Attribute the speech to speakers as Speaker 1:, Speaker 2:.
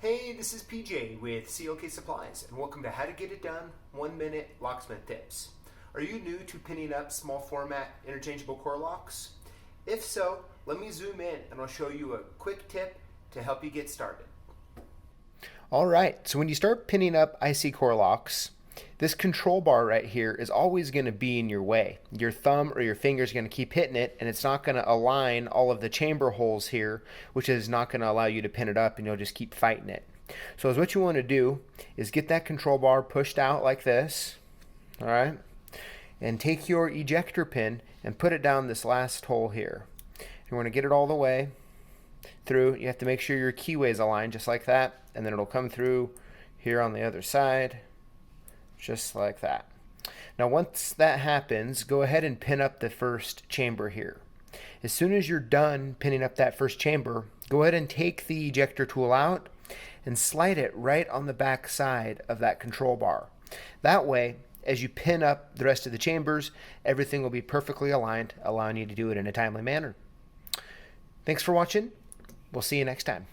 Speaker 1: Hey, this is PJ with CLK Supplies, and welcome to How to Get It Done 1-Minute Locksmith Tips. Are you new to pinning up small format interchangeable core locks? If so, let me zoom in and I'll show you a quick tip to help you get started.
Speaker 2: Alright, so when you start pinning up IC core locks, this control bar right here is always going to be in your way. Your thumb or your finger is going to keep hitting it, and it's not going to align all of the chamber holes here, which is not going to allow you to pin it up, and you'll just keep fighting it. So what you want to do is get that control bar pushed out like this, alright, and take your ejector pin and put it down this last hole here. You want to get it all the way through. You have to make sure your keyway is aligned just like that, and then it'll come through here on the other side just like that. Now once that happens, go ahead and pin up the first chamber here. As soon as you're done pinning up that first chamber, go ahead and take the ejector tool out and slide it right on the back side of that control bar. That way, as you pin up the rest of the chambers, everything will be perfectly aligned, allowing you to do it in a timely manner. Thanks for watching. We'll see you next time.